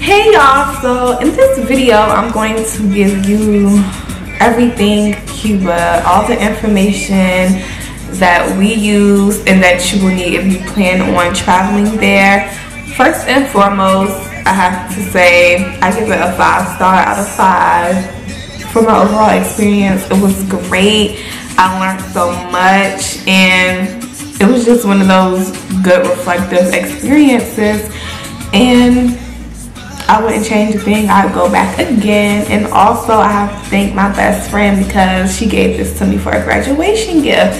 Hey y'all, so in this video I'm going to give you everything Cuba, all the information that we use and that you will need if you plan on traveling there. First and foremost, I have to say I give it a 5-star out of 5. For my overall experience, it was great. I learned so much and it was just one of those good reflective experiences, and I wouldn't change a thing. I'd go back again. And also I have to thank my best friend because she gave this to me for a graduation gift.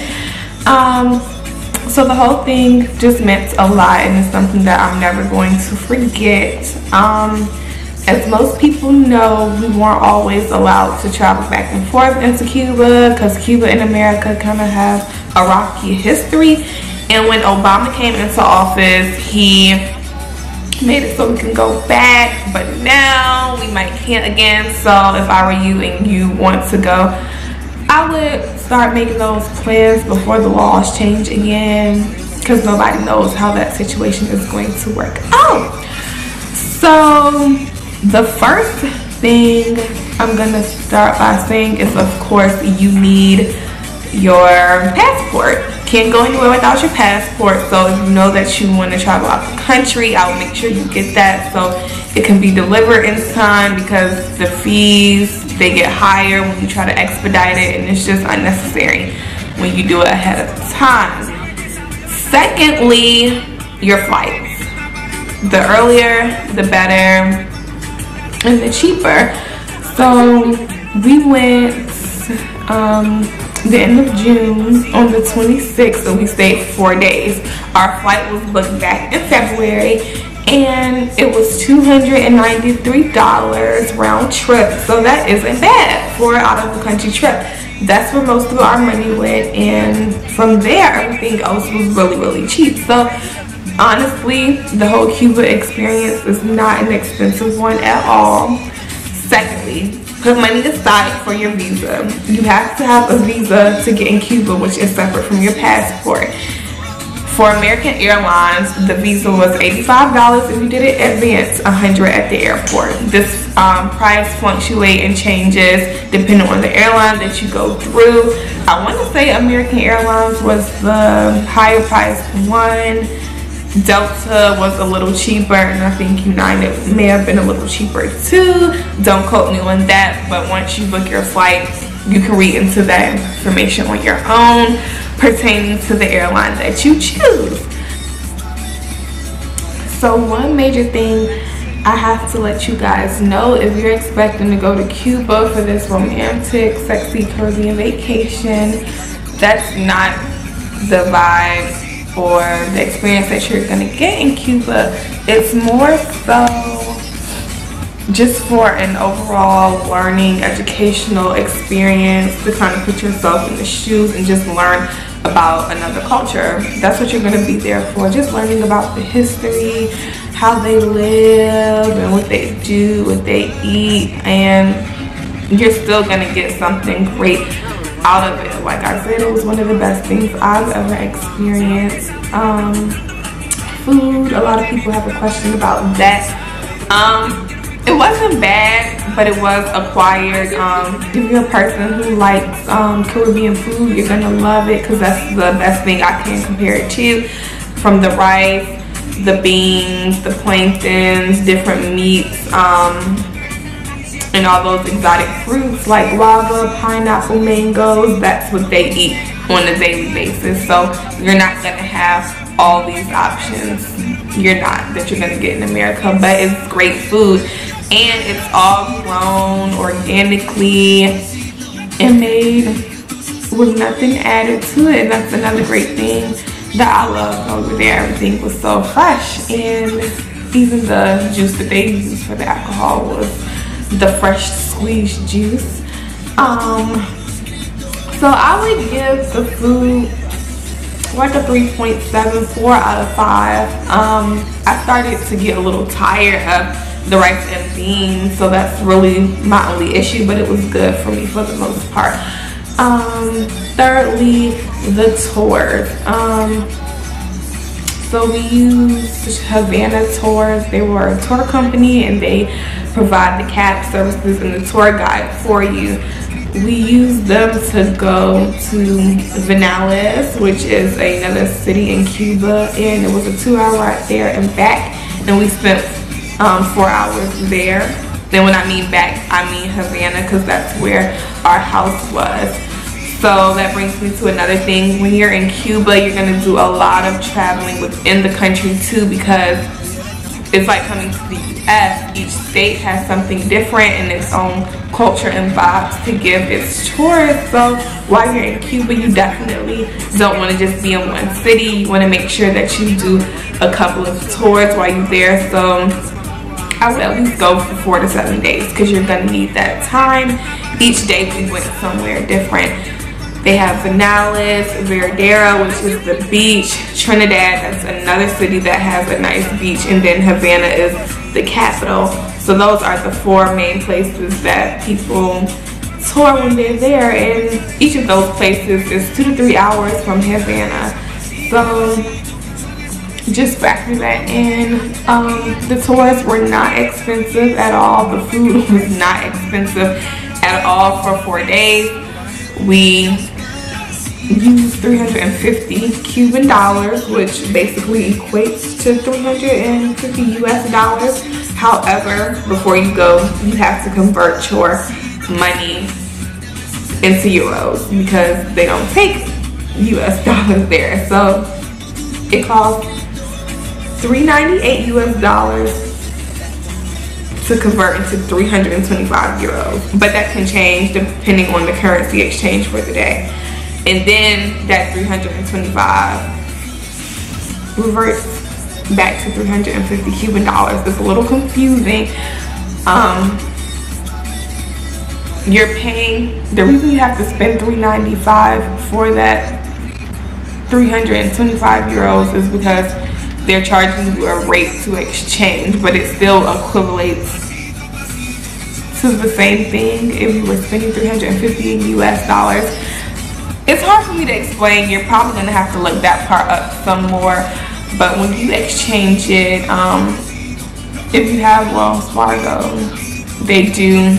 So the whole thing just meant a lot, and it's something that I'm never going to forget. As most people know, we weren't always allowed to travel back and forth into Cuba because Cuba and America kind of have a rocky history. And when Obama came into office, he made it so we can go back, but now we might can't again. So if I were you and you want to go, I would start making those plans before the laws change again, because nobody knows how that situation is going to work out. So the first thing I'm gonna start by saying is, of course, you need your passport. Can't go anywhere without your passport. So if you know that you want to travel out the country, I'll make sure you get that so it can be delivered in time, because the fees, they get higher when you try to expedite it, and it's just unnecessary when you do it ahead of time. Secondly, your flights. The earlier the better and the cheaper. So we went the end of June on the 26th, and we stayed 4 days. Our flight was booked back in February, and it was $293 round trip. So that isn't bad for an out of the country trip. That's where most of our money went, and from there everything else was really cheap. So honestly, the whole Cuba experience is not an expensive one at all. Secondly, put money aside for your visa. You have to have a visa to get in Cuba, which is separate from your passport. For American Airlines, the visa was $85 if you did it advance, $100 at the airport. This price fluctuates and changes depending on the airline that you go through. I want to say American Airlines was the higher priced one. Delta was a little cheaper, and I think United may have been a little cheaper too. Don't quote me on that, but once you book your flight, you can read into that information on your own pertaining to the airline that you choose. So one major thing I have to let you guys know, if you're expecting to go to Cuba for this romantic, sexy Caribbean vacation, that's not the vibe or the experience that you're gonna get in Cuba. It's more so just for an overall learning, educational experience, to kind of put yourself in the shoes and just learn about another culture. That's what you're gonna be there for, just learning about the history, how they live and what they do, what they eat, and you're still gonna get something great out of it. Like I said, it was one of the best things I've ever experienced. Food, a lot of people have a question about that. It wasn't bad, but it was acquired. If you're a person who likes Caribbean food, you're gonna love it, because that's the best thing I can compare it to. From the rice, the beans, the plantains, different meats, and all those exotic fruits like guava, pineapple, mangoes. That's what they eat on a daily basis. So you're not gonna have all these options. You're not, that you're gonna get in America, but it's great food, and it's all grown organically and made with nothing added to it. And that's another great thing that I love over there. Everything was so fresh, and even the juice that they used for the alcohol was the fresh squeezed juice. So I would give the food like a 3.74 out of 5. I started to get a little tired of the rice and beans, so that's really my only issue, but it was good for me for the most part. Thirdly, the tours. So we used Havana Tours. They were a tour company and they provide the cab services and the tour guide for you. We used them to go to Vinales, which is another city in Cuba, and it was a 2-hour ride there and back, and we spent 4 hours there. Then when I mean back, I mean Havana, because that's where our house was. So that brings me to another thing. When you're in Cuba, you're gonna do a lot of traveling within the country too, because it's like coming to the US. Each state has something different and its own culture and vibes to give its tourists. So while you're in Cuba, you definitely don't want to just be in one city. You want to make sure that you do a couple of tours while you're there. So I would at least go for 4 to 7 days, because you're going to need that time. Each day we went somewhere different. They have Vinales, Verdera, which is the beach. Trinidad, that's another city that has a nice beach. And then Havana is the capital. So those are the 4 main places that people tour when they're there. And each of those places is 2 to 3 hours from Havana. So just factor that in. The tours were not expensive at all. The food was not expensive at all for 4 days. We used 350 Cuban dollars, which basically equates to 350 US dollars. However, before you go, you have to convert your money into euros, because they don't take US dollars there. So it costs $398 US dollars to convert into 325 euros, but that can change depending on the currency exchange for the day. And then that 325 reverts back to 350 Cuban dollars. It's a little confusing. You're paying, the reason you have to spend $395 for that 325 euros is because they're charging you a rate to exchange, but it still equivalates to the same thing if you were spending 350 in US dollars. It's hard for me to explain. You're probably gonna have to look that part up some more. But when you exchange it, if you have Wells Fargo, they do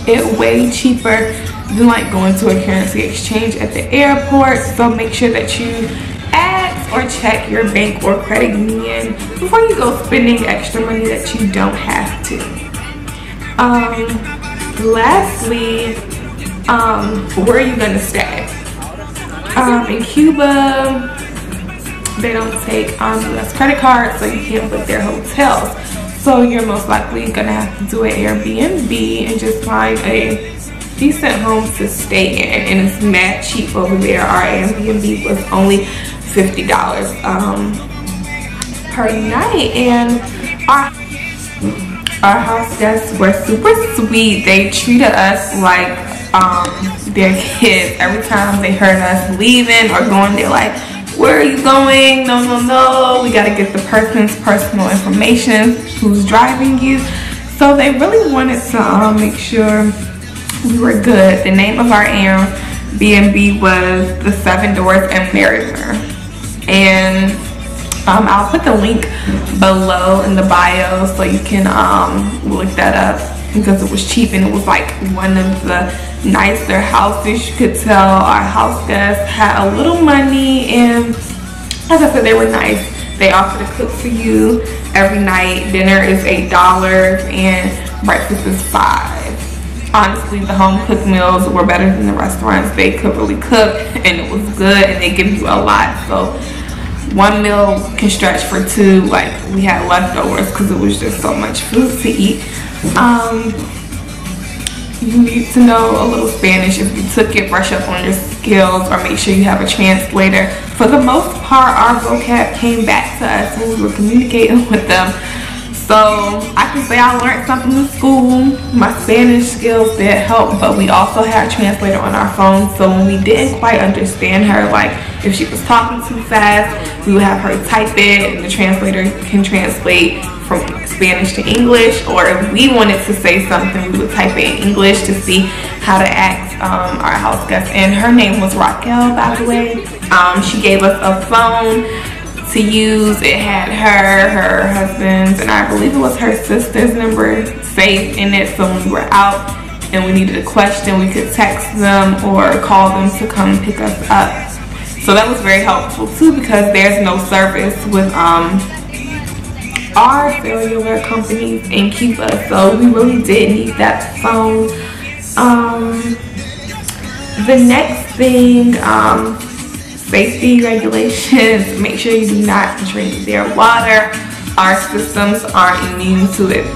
it way cheaper than like going to a currency exchange at the airport. So make sure that you ask or check your bank or credit union before you go spending extra money that you don't have to. Lastly, where are you gonna stay? In Cuba, they don't take US credit cards, so you can't book their hotels. So you're most likely gonna have to do an Airbnb and just find a decent home to stay in, and it's mad cheap over there. Our Airbnb was only $50 per night, and our house guests were super sweet. They treated us like their kids. Every time they heard us leaving or going, they're like, "Where are you going? No, no, no. We gotta get the person's personal information, who's driving you." So they really wanted to make sure we were good. The name of our Airbnb was the 7 Doors in Merrimer, and I'll put the link below in the bio so you can look that up, because it was cheap and it was like one of the nicer houses. You could tell our house guests had a little money, and as I said, they were nice. They offer to cook for you every night. Dinner is $8 and breakfast is $5. Honestly, the home cooked meals were better than the restaurants. They could really cook and it was good, and they give you a lot. So one meal can stretch for 2. Like, we had leftovers because it was just so much food to eat. You need to know a little Spanish. If you took it, brush up on your skills, or make sure you have a translator. For the most part, our vocab came back to us when we were communicating with them. So I can say I learned something in school. My Spanish skills did help, but we also had a translator on our phone. So when we didn't quite understand her, like if she was talking too fast, we would have her type it, and the translator can translate from Spanish to English. Or if we wanted to say something, we would type it in English to see how to ask our house guest. And her name was Raquel, by the way. She gave us a phone to use. It had her husband's, and I believe it was her sister's number saved in it, so when we were out and we needed a question, we could text them or call them to come pick us up. So that was very helpful too, because there's no service with our cellular companies in Cuba, so we really did need that phone. The next thing, safety regulations. Make sure you do not drink their water. Our systems aren't immune to it,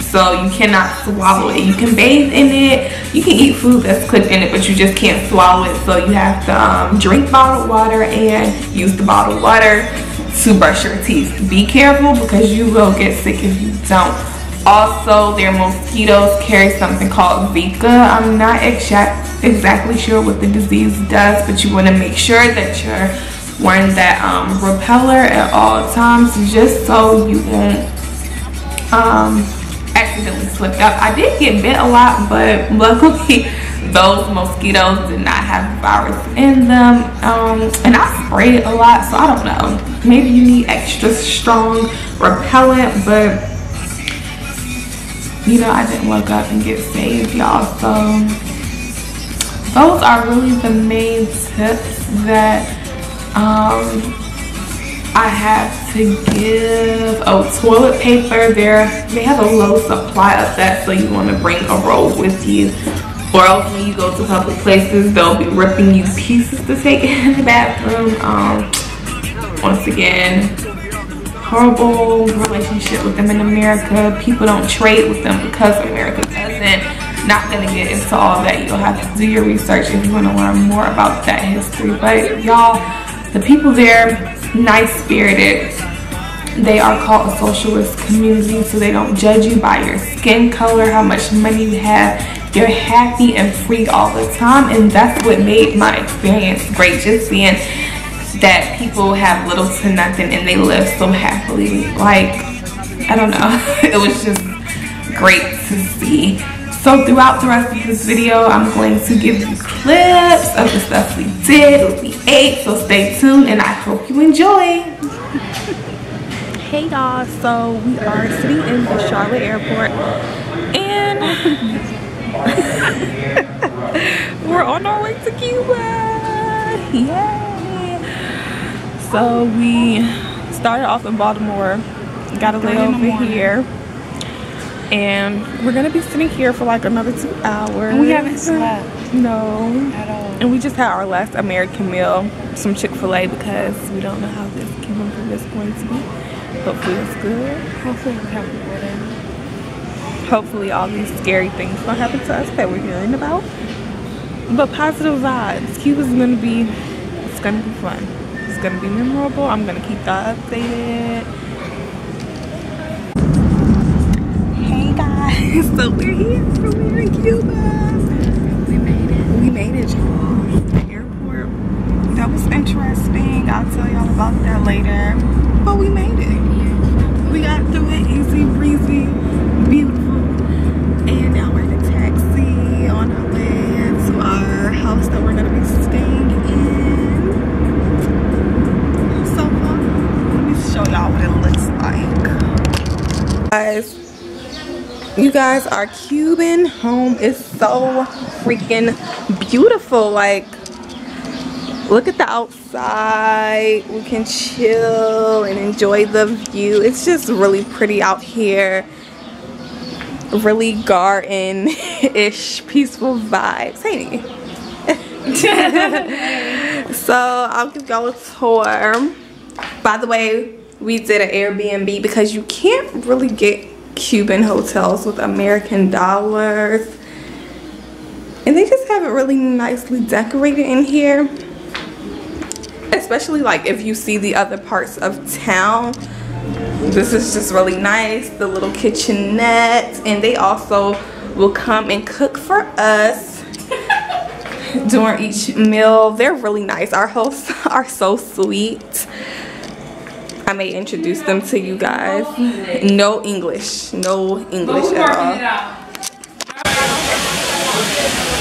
so you cannot swallow it. You can bathe in it, you can eat food that's cooked in it, but you just can't swallow it. So you have to drink bottled water and use the bottled water to brush your teeth. Be careful, because you will get sick if you don't. Also, their mosquitoes carry something called Zika. I'm not exactly sure what the disease does, but you want to make sure that you're wearing that repeller at all times, just so you won't accidentally slip up. I did get bit a lot, but luckily those mosquitoes did not have the virus in them. And I sprayed a lot, so I don't know. Maybe you need extra strong repellent, but you know, I didn't wake up and get saved, y'all. So those are really the main tips that I have to give. Oh, toilet paper. They have a low supply of that, so you want to bring a roll with you, or else when you go to public places, they'll be ripping you pieces to take in the bathroom. Once again, horrible relationship with them in America. People don't trade with them because America doesn't. Not gonna get into all that. You'll have to do your research if you want to learn more about that history. But y'all, the people there, nice spirited. They are called a socialist community, so they don't judge you by your skin color, how much money you have. They're happy and free all the time, and that's what made my experience great. Just seeing that people have little to nothing and they live so happily. Like, I don't know. It was just great to see. So throughout the rest of this video, I'm going to give you clips of the stuff we did, what we ate. So stay tuned, and I hope you enjoy. Hey y'all, so we are sitting in the Charlotte airport, and we're on our way to Cuba. Yay! So we started off in Baltimore, got a layover here, and we're gonna be sitting here for like another 2 hours. And we haven't slept. No. At all. And we just had our last American meal, some Chick-fil-A, because we don't know how this Cuban food is going to be. Hopefully it's good. Hopefully we're happy with it. Hopefully all these scary things don't happen to us that we're hearing about. But positive vibes. Cuba's gonna be, it's gonna be fun. It's gonna be memorable. I'm gonna keep y'all updated. Hey guys, so we're here. We're in Cuba. We made it. We made it, y'all. The airport. That was interesting. I'll tell y'all about that later. But we made it. We got through it easy breezy, beautiful. And now we're in a taxi on our way to our house that we're gonna be staying in. So fun. Let me show y'all what it looks like. Guys, you guys, our Cuban home is so freaking beautiful. Like, look at the outside. We can chill and enjoy the view. It's just really pretty out here. Really garden-ish, peaceful vibes. Hey. So I'll give y'all a tour. By the way, we did an Airbnb because you can't really get Cuban hotels with American dollars. And they just have it really nicely decorated in here. Especially like if you see the other parts of town. This is just really nice. The little kitchenette, and they also will come and cook for us during each meal. They're really nice. Our hosts are so sweet. I may introduce them to you guys. No English. No English at all.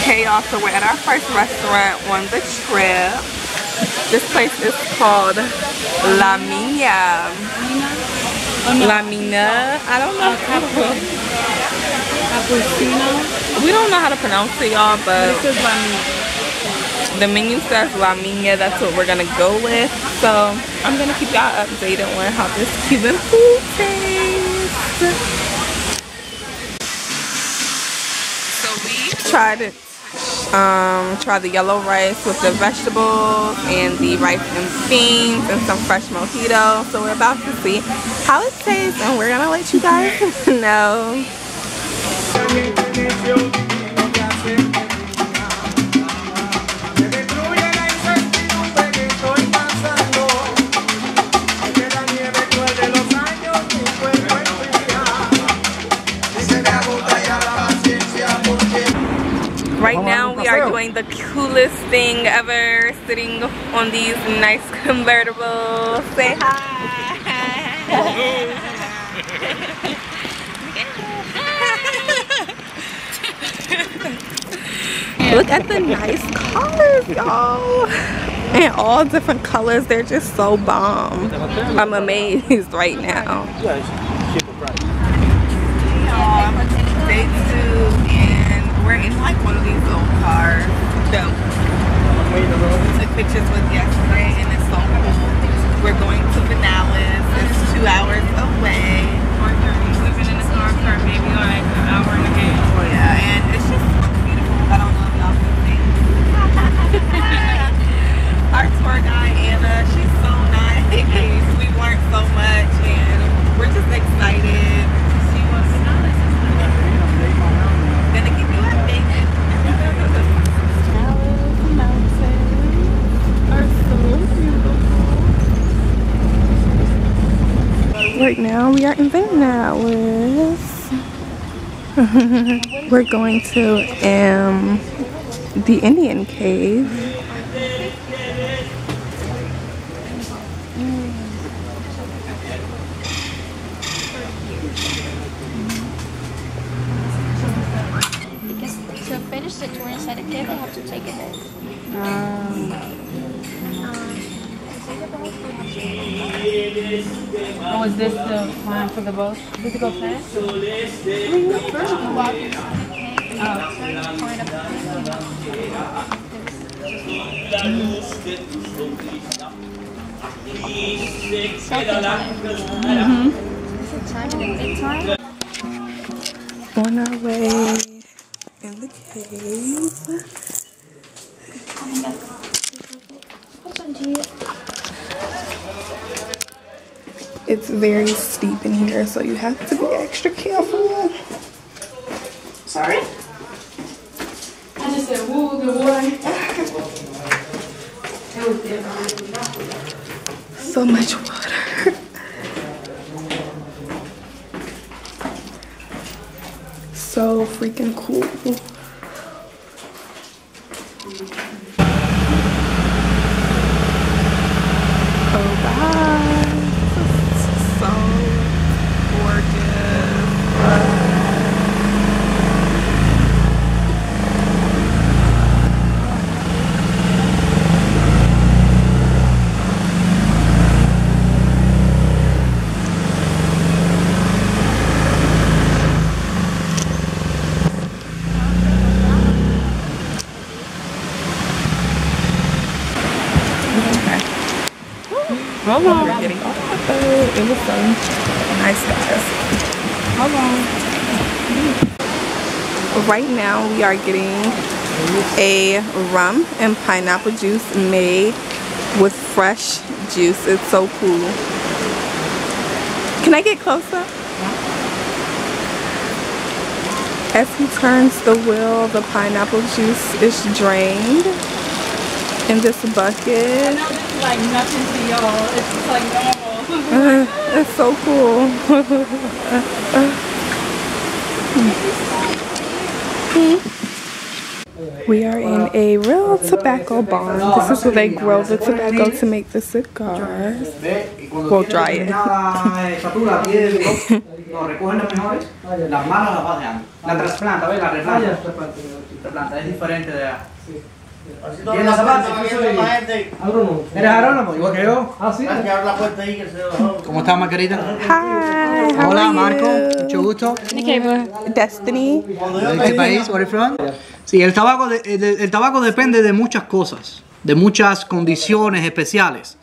Okay y'all, so we're at our first restaurant on the trip. This place is called La Mina. La Mina. I don't know. We don't know how to pronounce it, y'all, but the menu says La Mina. That's what we're gonna go with. So I'm gonna keep y'all updated on how this Cuban food tastes. So we tried it. Try the yellow rice with the vegetables and the rice and beans and some fresh mojito. So we're about to see how it tastes and we're gonna let you guys know. Right now we are doing the coolest thing ever, sitting on these nice convertibles. Say hi. Look at the nice cars, y'all. And all different colors, they're just so bomb. I'm amazed right now. Day 2 and we're in like one of these old cars. So we took pictures with yesterday and it's so cool. We're going to Vinales. It's 2 hours away. We've been in the car for maybe like an hour and a half. Oh yeah, and it's just so beautiful. I don't know if y'all can see. Our tour guide Anna, she's so nice. We learned so much and we're just excited. She wants to know this. Gonna keep you updated. Mountains are so beautiful. Right now we are in Vinales. We're going to the Indian cave. To finish the tour inside the cave, they have to take it there. Oh, is this the plan for the boat? Does it go fast? On our way in the cave. It's very steep in here, so you have to be extra careful. Sorry? I just said, woo, good boy. So much water. So freaking cool. Oh God, this is so gorgeous. Hold on. We're getting off the boat. It was so nice, guys. Hold on. Right now we are getting a rum and pineapple juice made with fresh juice. It's so cool. Can I get closer? As he turns the wheel, the pineapple juice is drained in this bucket. Like nothing to y'all. It's just like normal. It's so cool. We are in a real tobacco barn. This is where they grow the tobacco to make the cigars. We'll dry it. No, recogen las mejores, las malas las pasean. La trasplanta, ¿ves? La replanta. La planta es diferente de ¿Tienes la zapata? ¿Eres agrónomo? Igual que yo. Ah, sí. ¿Cómo estás, Margarita? Hi. Hola, Marco. Mucho gusto. Destiny. ¿De qué país? Where are you from? Sí, el tabaco depende de muchas cosas, de muchas condiciones especiales.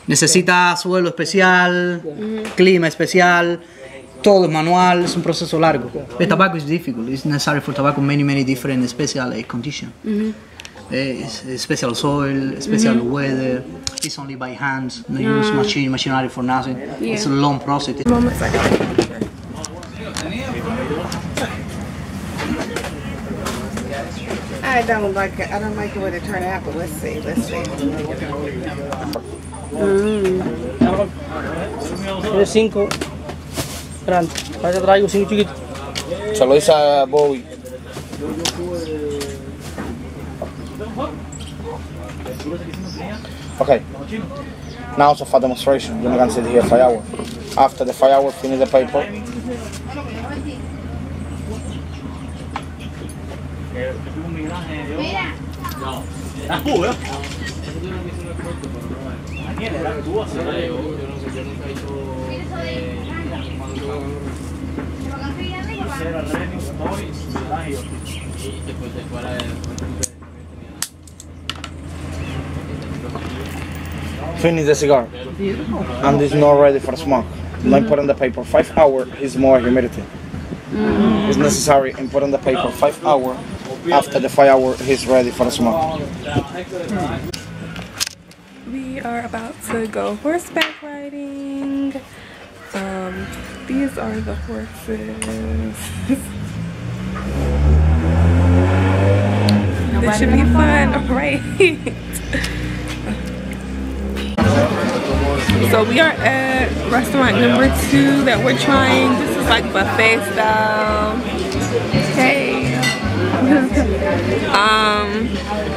Necesita suelo especial, clima especial, todo es manual, es un proceso largo. El tabaco es difficult. It's necessary for tobacco many different special conditions. Special soil, special weather. It's only by hands. No use machinery for nothing. Yeah. It's a long process. I don't like the way they turn out, but let's see. Tiene 5 grandes. Ahora te traigo 5 chiquitos. Se lo dice a Bobby. Okay. Now it's a for demonstration. You're not gonna sit here 5 hours. After the 5 hours, finish the paper. Finish the cigar. And it's not ready for smoke. Don't put on the paper 5 hours is more humidity. It's necessary and put on the paper 5 hours. After the 5 hours, he's ready for smoke. We are about to go horseback riding. These are the horses. This should be fun, right? So we are at restaurant number 2 that we're trying. This is like buffet style. Hey.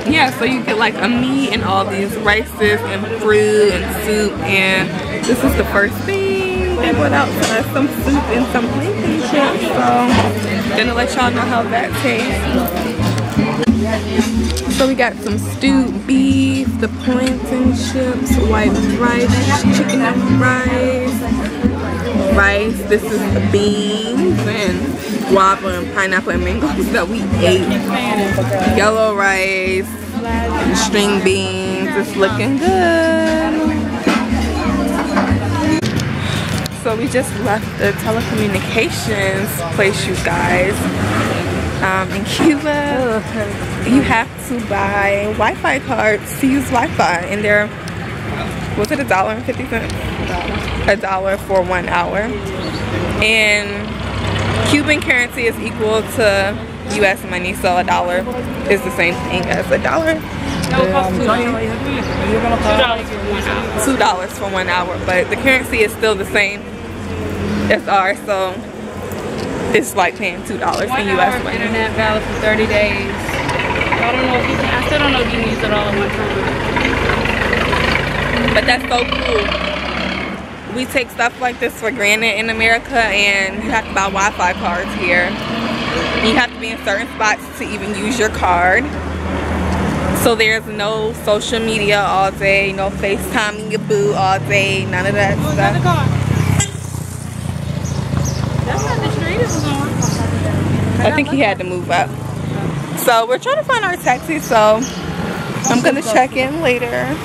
Yeah, so you get like a meat and all these rices and fruit and soup, and this is the first thing they brought out to us, some soup and some plantain chips. So gonna let y'all know how that tastes. So we got some stewed beef, the plantain chips, white rice, chicken and rice. This is the beans and guava and pineapple and mangoes that we ate. Yellow rice, and string beans. It's looking good. So we just left the telecommunications place, you guys. In Cuba, you have to buy Wi-Fi cards to use Wi-Fi, and they're, was it $1.50? $1 for 1 hour. And Cuban currency is equal to US money, so $1 is the same thing as $1. $2 for 1 hour, but the currency is still the same as ours, so it's like paying $2 in US money. Internet valid for 30 days. I don't know if you can, I still don't know if you can use it all in one time. But that's so cool. We take stuff like this for granted in America, and you have to buy Wi-Fi cards here. And you have to be in certain spots to even use your card. So there's no social media all day, no FaceTiming your boo all day, none of that stuff. That's not the street it was on. I think he had to move up. So we're trying to find our taxi, so I'm gonna check in later.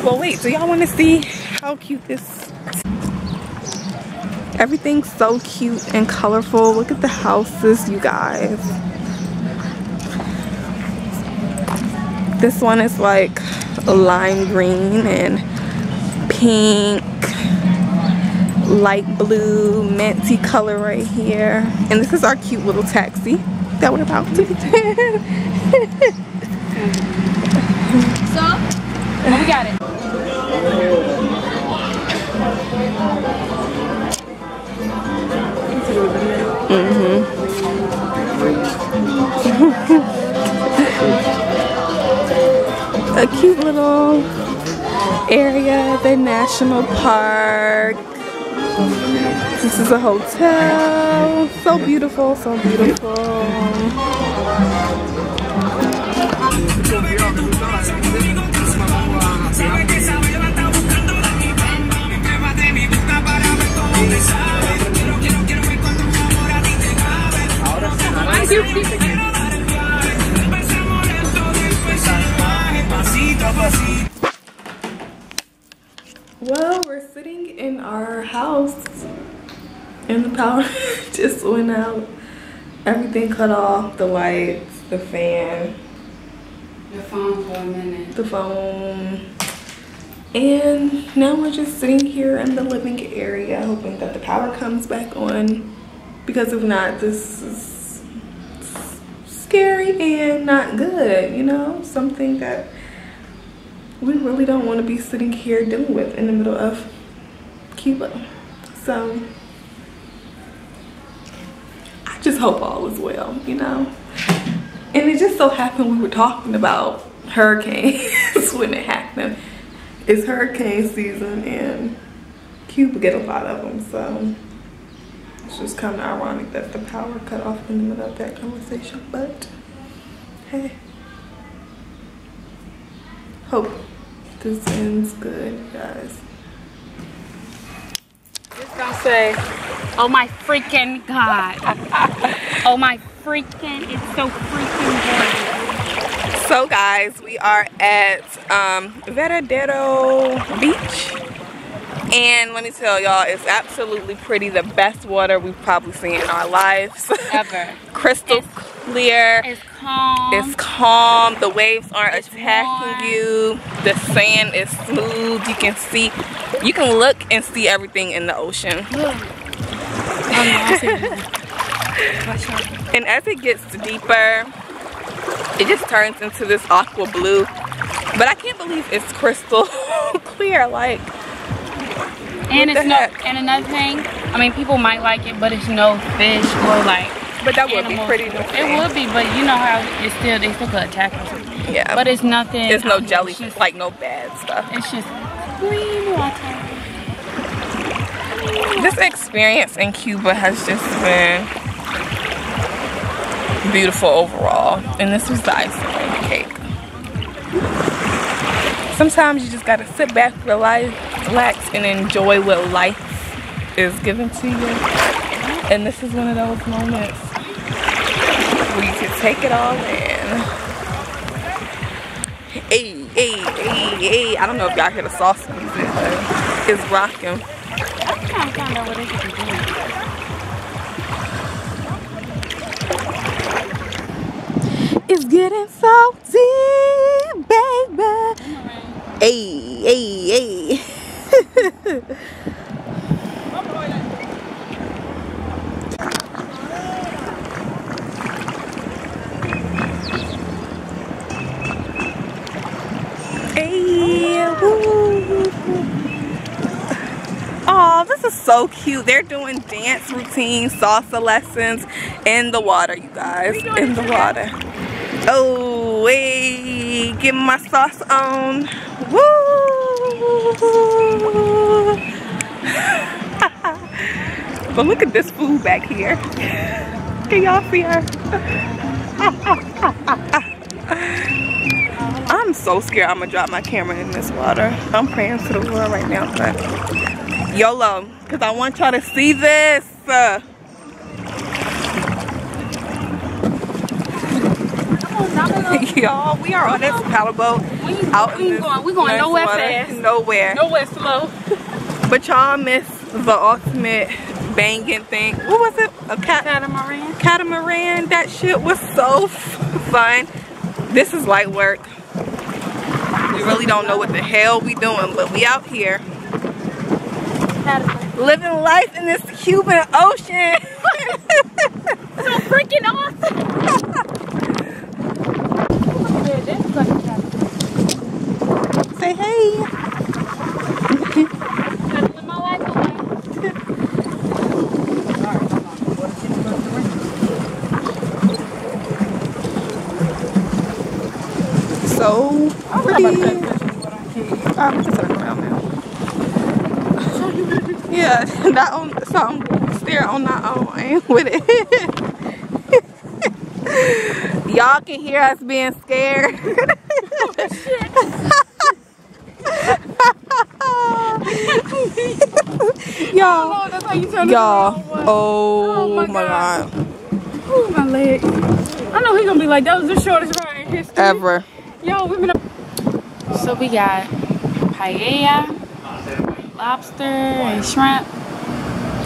Well, wait, do y'all want to see how cute this? Everything's so cute and colorful. Look at the houses, you guys. This one is like lime green and pink, light blue, minty color right here. And this is our cute little taxi that we're about to take. So, well, we got it. A cute little area, the national park. This is a hotel. So beautiful, so beautiful. Well, we're sitting in our house and the power just went out. Everything cut off, the lights, the fan, The phone for a minute. the phone. And now we're just sitting here in the living area hoping that the power comes back on, because if not, this is scary and not good, you know, something that we really don't want to be sitting here dealing with in the middle of Cuba. So I just hope all is well, you know. And it just so happened we were talking about hurricanes when it happened. It's hurricane season and Cuba get a lot of them, so it's just kind of ironic that the power cut off in the middle of that conversation. But hey, hope this ends good, guys. Just gonna say, oh my freaking God. Oh my freaking, it's so freaking gorgeous. So guys, we are at Veradero Beach, and let me tell y'all, it's absolutely pretty. The best water we've probably seen in our lives Ever. Crystal clear. It's calm. It's calm. The waves aren't It's attacking warm. you. The sand is smooth. You can see, you can look and see everything in the ocean. And as it gets deeper, it just turns into this aqua blue. But I can't believe it's crystal clear. Like, And what it's the no, heck? and another thing, I mean, people might like it, but it's no fish or like. But that would be animals. pretty. It would be, but you know how it's still, they still could attack us. Yeah. But it's nothing. It's no it's jellyfish, just- like no bad stuff. It's just clean water. This experience in Cuba has just been beautiful overall. And this was the icing on the cake. Sometimes you just gotta sit back, relax, and enjoy what life is giving to you. And this is one of those moments where you can take it all in. Hey, hey, hey, hey. I don't know if y'all hear the sauce music, but it's rocking. I'm trying to find out what they could be doing. It's getting so deep, baby. Hey, hey, hey. Hey, woo. Oh, this is so cute. They're doing dance routines, salsa lessons in the water, you guys. In the water. Oh, hey, get my sauce on. Woo! But look at this food back here. Can y'all see her? I'm so scared I'm gonna drop my camera in this water. I'm praying to the Lord right now, but YOLO, because I want y'all to see this. Y'all, we are on this paddle boat out in this We going nice nowhere water. fast. Nowhere. Nowhere slow. But y'all missed the ultimate banging thing. What was it? A Catamaran. catamaran. That shit was so fun. This is light work. We really don't know what the hell we doing, but we out here living life in this Cuban ocean. So freaking awesome. Say hey. Living my life away. So pretty. I'm gonna turn around now. Yeah, that on something stare on that own. I ain't with it. Y'all can hear us being scared. Y'all, oh my god. Ooh, my leg. I know he's gonna be like, that was the shortest ride in history. Ever. Yo, we've been up. So we got paella, lobster, and shrimp,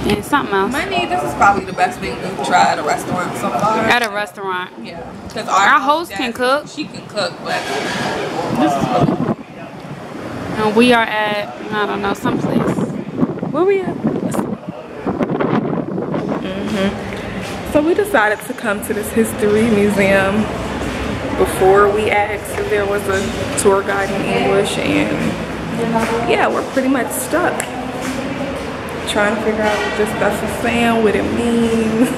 and something else. Money, this is probably the best thing we've tried at a restaurant so far. At a restaurant. Yeah. Because Our host can cook. She can cook, but This is really. And we are at, I don't know, someplace. Where we at? so we decided to come to this history museum before we asked if there was a tour guide in English, and yeah, we're pretty much stuck trying to figure out what this stuff is saying, what it means.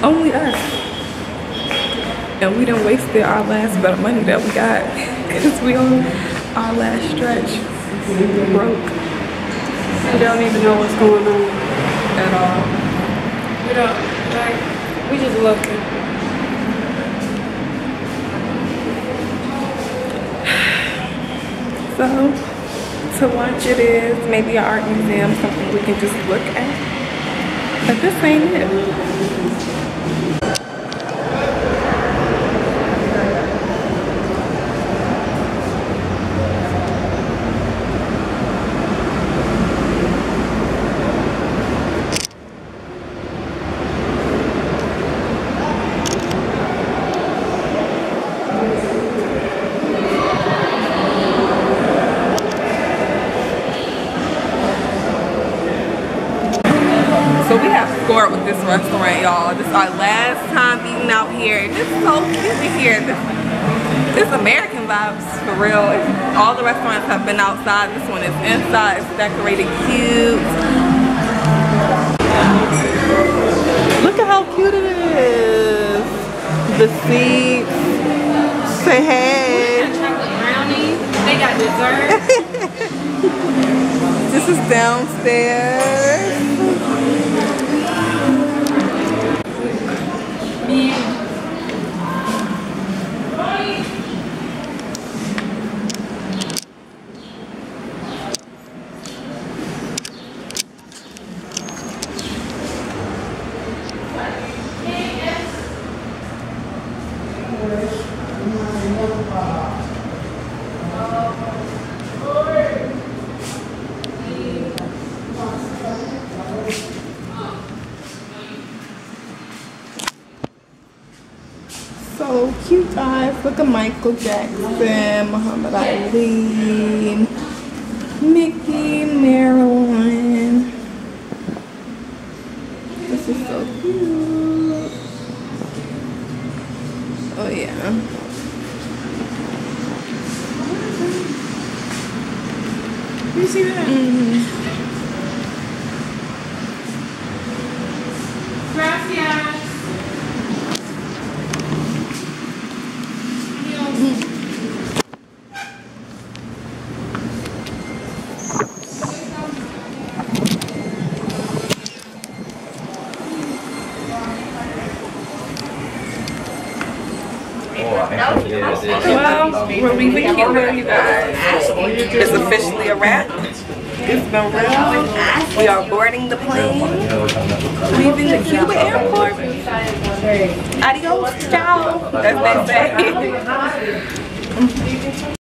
Only us. And we done wasted our last bit of money that we got because we on our last stretch. We broke. We don't even know what's going on At all. We don't, like, we just looking. So, to lunch it is, maybe an art museum, something we can just look at. But this ain't it. So we have scored with this restaurant, y'all. This is our last time eating out here. This is so cute in here. This American vibes for real. All the restaurants have been outside. This one is inside. It's decorated cute. Look at how cute it is. The seats. Say hey. They got chocolate brownies. They got dessert. This is downstairs. So cute, guys. Look at Michael Jackson, Muhammad Ali, Mickey, Marilyn. This is so cute. Oh yeah. You see that? Gracias. Well, we're leaving Cuba, you guys. It's officially a wrap. It's been real. We are boarding the plane, leaving the Cuba airport. Adios, ciao, as they say.